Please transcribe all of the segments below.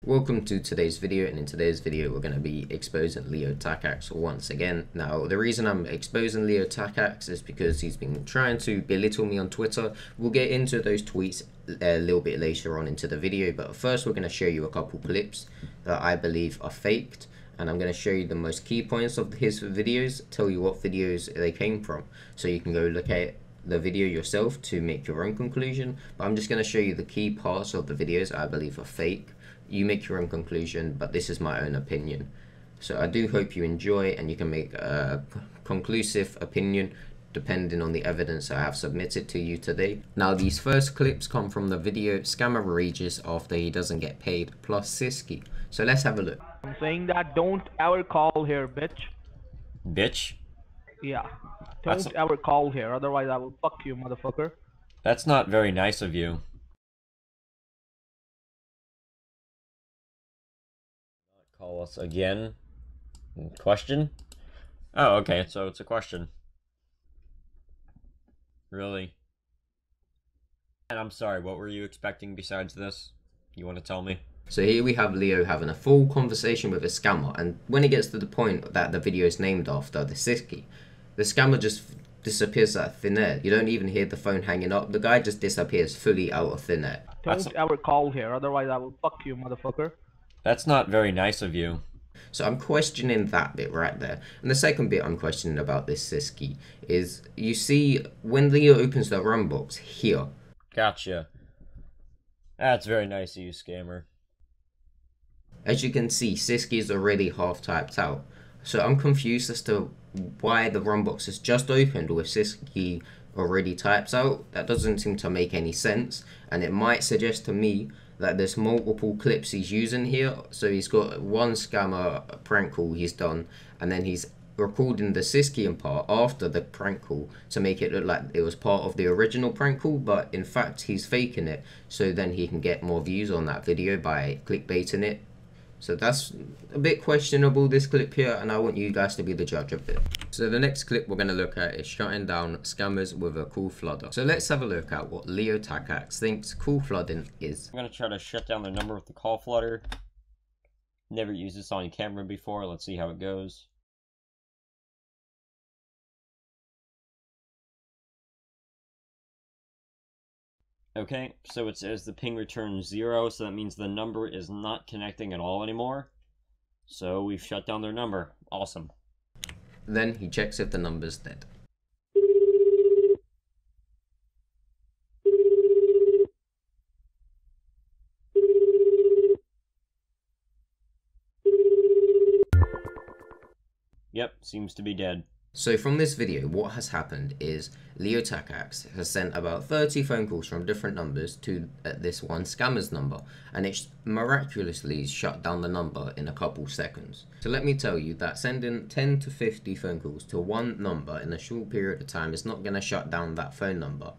Welcome to today's video, and in today's video we're going to be exposing Leo Takacs once again. Now the reason I'm exposing Leo Takacs is because he's been trying to belittle me on Twitter. We'll get into those tweets a little bit later on into the video, but first we're going to show you a couple clips that I believe are faked, and I'm going to show you the most key points of his videos, tell you what videos they came from, so you can go look at the video yourself to make your own conclusion. But I'm just going to show you the key parts of the videos I believe are fake. You make your own conclusion, but this is my own opinion. So I do hope you enjoy and you can make a conclusive opinion depending on the evidence I have submitted to you today. Now these first clips come from the video Scammer Regis after he doesn't get paid plus Siski. So let's have a look. I'm saying that don't ever call here, bitch. Bitch? Yeah. Don't ever call here, otherwise I will fuck you, motherfucker. That's not very nice of you. Call us again? Question? Oh, okay, so it's a question. Really? And I'm sorry, what were you expecting besides this? You want to tell me? So here we have Leo having a full conversation with a scammer, and when it gets to the point that the video is named after, the Siski, the scammer just disappears out of thin air. You don't even hear the phone hanging up. The guy just disappears fully out of thin air. Don't ever call here, otherwise I will fuck you, motherfucker. That's not very nice of you. So I'm questioning that bit right there. And the second bit I'm questioning about this Siski is, you see, when Leo opens the run box here. Gotcha. That's very nice of you, scammer. As you can see, Siski is already half typed out. So I'm confused as to why the run box is just opened with Siski already typed out. That doesn't seem to make any sense. And it might suggest to me that there's multiple clips he's using here. So he's got one scammer prank call he's done, and then he's recording the Siskian part after the prank call to make it look like it was part of the original prank call, but in fact he's faking it so then he can get more views on that video by clickbaiting it. So that's a bit questionable, this clip here, and I want you guys to be the judge of it. So the next clip we're going to look at is shutting down scammers with a cool flooder. So let's have a look at what Leo Takacs thinks cool flooding is. I'm going to try to shut down the number with the call flutter. Never used this on camera before. Let's see how it goes. Okay, so it says the ping returns 0, so that means the number is not connecting at all anymore. So we've shut down their number. Awesome. Then he checks if the number's dead. Yep, seems to be dead. So from this video, what has happened is Leo Takacs has sent about 30 phone calls from different numbers to this one scammer's number, and it's miraculously shut down the number in a couple seconds. So let me tell you that sending 10 to 50 phone calls to one number in a short period of time is not going to shut down that phone number.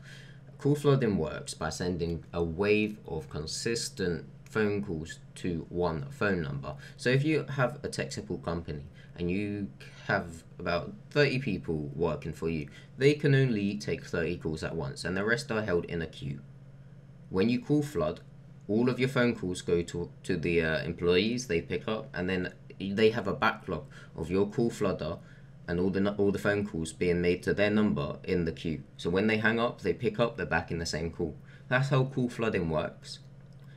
Cool flooding works by sending a wave of consistent phone calls to one phone number. So if you have a tech support company and you have about 30 people working for you, they can only take 30 calls at once, and the rest are held in a queue. When you call flood, all of your phone calls go to the employees, they pick up, and then they have a backlog of your call flooder and all the phone calls being made to their number in the queue. So when they hang up, they pick up, they're back in the same call. That's how call flooding works.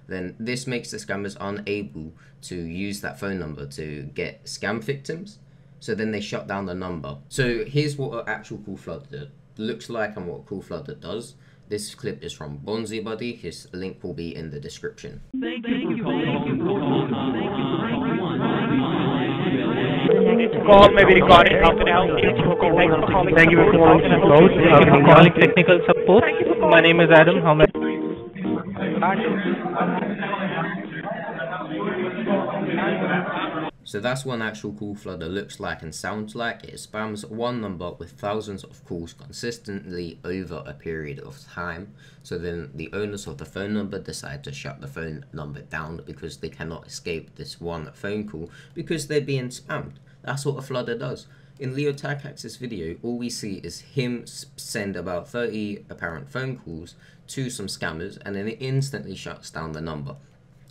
Then this makes the scammers unable to use that phone number to get scam victims. So then they shut down the number. So here's what an actual call flooder looks like and what call flooder does. This clip is from Bonzi Buuddy. His link will be in the description. Thank you. Call may be recorded. Thank you for calling technical support. My name is Adam. How may So that's what an actual call flooder looks like and sounds like. It spams one number with thousands of calls consistently over a period of time. So then the owners of the phone number decide to shut the phone number down because they cannot escape this one phone call because they're being spammed. That's what a flooder does. In Leo Takacs' video, all we see is him send about 30 apparent phone calls to some scammers, and then it instantly shuts down the number.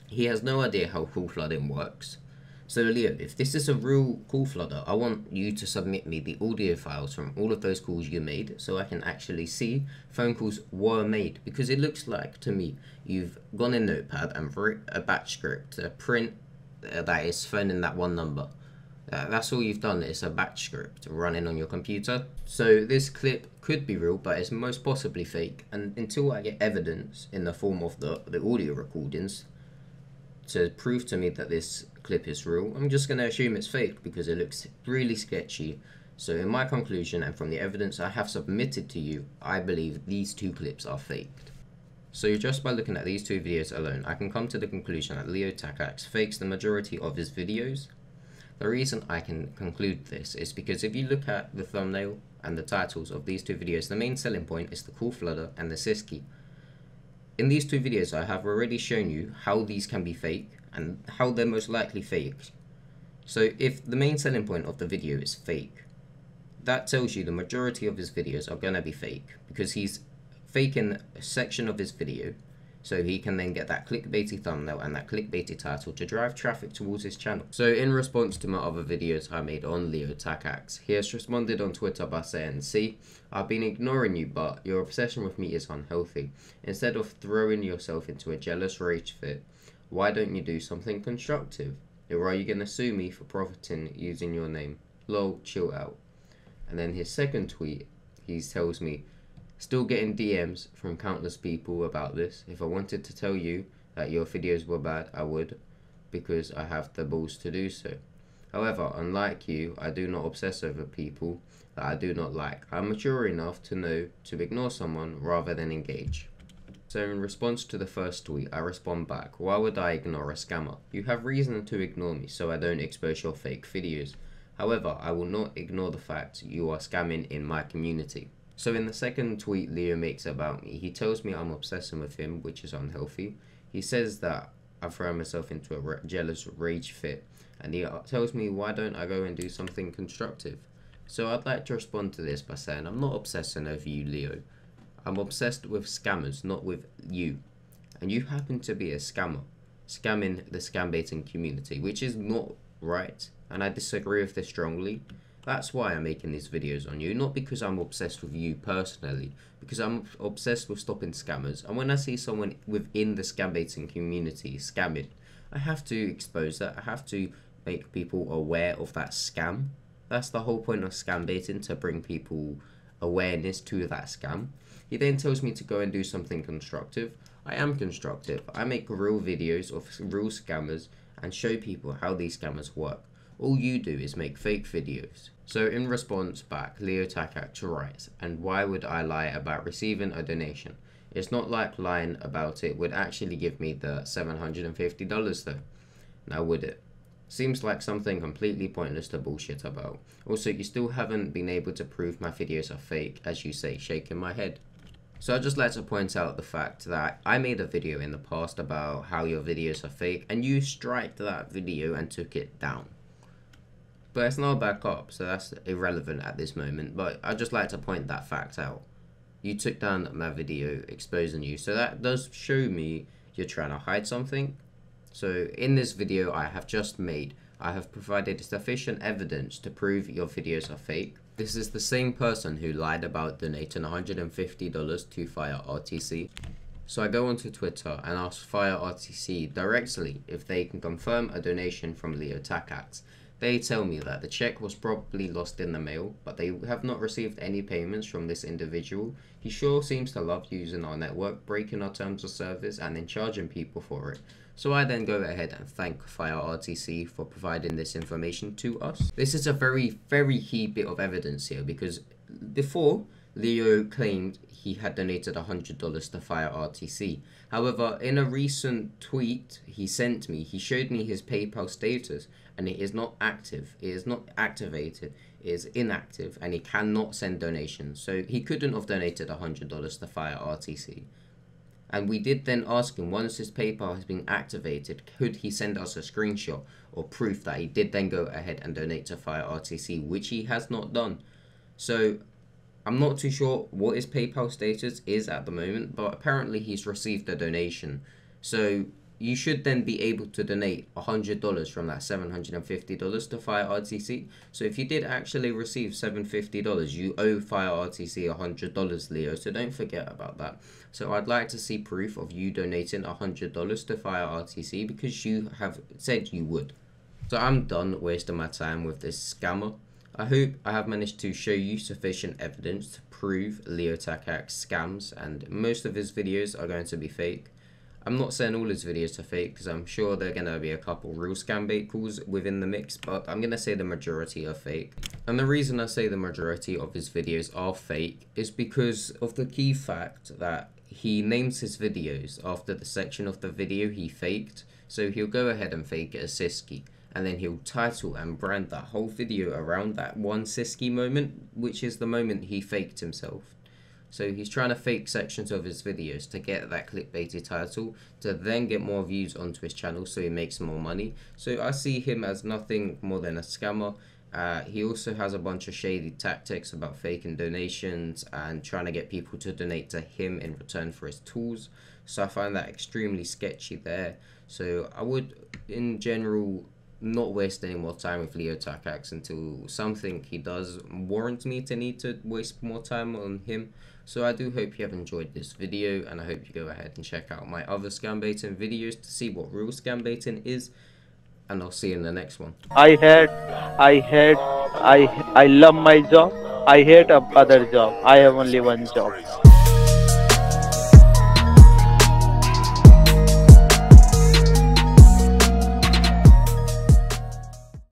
He has no idea how call flooding works. So Leo, if this is a real call flooder, I want you to submit me the audio files from all of those calls you made so I can actually see phone calls were made, because it looks like to me you've gone in Notepad and wrote a batch script to print that is phoning that one number. That's all you've done, is a batch script running on your computer. So this clip could be real, but it's most possibly fake, and until I get evidence in the form of the audio recordings to prove to me that this clip is real, I'm just going to assume it's fake because it looks really sketchy. So in my conclusion, and from the evidence I have submitted to you, I believe these two clips are faked. So just by looking at these two videos alone, I can come to the conclusion that Leo Takacs fakes the majority of his videos. The reason I can conclude this is because if you look at the thumbnail and the titles of these two videos, the main selling point is the call flooder and the Siski. In these two videos I have already shown you how these can be fake and how they're most likely fake. So if the main selling point of the video is fake, that tells you the majority of his videos are going to be fake, because he's faking a section of his video so he can then get that clickbaity thumbnail and that clickbaity title to drive traffic towards his channel. So in response to my other videos I made on Leo Takacs, he has responded on Twitter by saying, "See, I've been ignoring you, but your obsession with me is unhealthy. Instead of throwing yourself into a jealous rage fit, why don't you do something constructive? Or are you going to sue me for profiting using your name? Lol, chill out." And then his second tweet, he tells me, "Still getting DMs from countless people about this. If I wanted to tell you that your videos were bad, I would, because I have the balls to do so. However, unlike you, I do not obsess over people that I do not like. I'm mature enough to know to ignore someone rather than engage." So in response to the first tweet, I respond back, "Why would I ignore a scammer? You have reason to ignore me so I don't expose your fake videos. However, I will not ignore the fact you are scamming in my community." So in the second tweet Leo makes about me, he tells me I'm obsessing with him, which is unhealthy. He says that I've thrown myself into a jealous rage fit, and he tells me why don't I go and do something constructive. So I'd like to respond to this by saying I'm not obsessing over you, Leo. I'm obsessed with scammers, not with you. And you happen to be a scammer, scamming the Scambaiting community, which is not right, and I disagree with this strongly. That's why I'm making these videos on you, not because I'm obsessed with you personally, because I'm obsessed with stopping scammers. And when I see someone within the Scambaiting community scamming, I have to expose that. I have to make people aware of that scam. That's the whole point of Scambaiting, to bring people awareness to that scam. He then tells me to go and do something constructive. I am constructive. I make real videos of real scammers and show people how these scammers work. All you do is make fake videos. So in response back, Leo Takacs writes, "And why would I lie about receiving a donation? It's not like lying about it would actually give me the $750 though. Now would it? Seems like something completely pointless to bullshit about. Also, you still haven't been able to prove my videos are fake, as you say," shaking my head. So I'd just like to point out the fact that I made a video in the past about how your videos are fake, and you striked that video and took it down. But it's now back up, so that's irrelevant at this moment, but I'd just like to point that fact out. You took down my video exposing you, so that does show me you're trying to hide something. So in this video I have just made, I have provided sufficient evidence to prove your videos are fake. This is the same person who lied about donating $150 to Fire RTC. So I go onto Twitter and ask Fire RTC directly if they can confirm a donation from Leo Takacs. They tell me that the check was probably lost in the mail, but they have not received any payments from this individual. He sure seems to love using our network, breaking our terms of service, and then charging people for it. So I then go ahead and thank Fire RTC for providing this information to us. This is a very, very key bit of evidence here, because before, Leo claimed he had donated $100 to Fire RTC. However, in a recent tweet he sent me, he showed me his PayPal status, and it is not active. It is not activated. It is inactive, and he cannot send donations. So he couldn't have donated $100 to Fire RTC. And we did then ask him, once his PayPal has been activated, could he send us a screenshot or proof that he did then go ahead and donate to Fire RTC, which he has not done. So I'm not too sure what his PayPal status is at the moment, but apparently he's received a donation. So you should then be able to donate $100 from that $750 to Fire RTC. So if you did actually receive $750, you owe Fire RTC $100, Leo. So don't forget about that. So I'd like to see proof of you donating $100 to Fire RTC because you have said you would. So I'm done wasting my time with this scammer. I hope I have managed to show you sufficient evidence to prove Leo Takacs scams, and most of his videos are going to be fake. I'm not saying all his videos are fake because I'm sure there are going to be a couple real Scambait calls within the mix, but I'm going to say the majority are fake. And the reason I say the majority of his videos are fake is because of the key fact that he names his videos after the section of the video he faked. So he'll go ahead and fake it as Siski, and then he'll title and brand that whole video around that one Siski moment, which is the moment he faked himself. So he's trying to fake sections of his videos to get that clickbaity title, to then get more views onto his channel so he makes more money. So I see him as nothing more than a scammer. He also has a bunch of shady tactics about faking donations and trying to get people to donate to him in return for his tools. So I find that extremely sketchy there. So I would, in general, not waste any more time with Leo Takacs until something he does warrants me to need to waste more time on him. So I do hope you have enjoyed this video, and I hope you go ahead and check out my other Scambaiting videos to see what real Scambaiting is, and I'll see you in the next one. I love my job. I hate other job. I have only one job.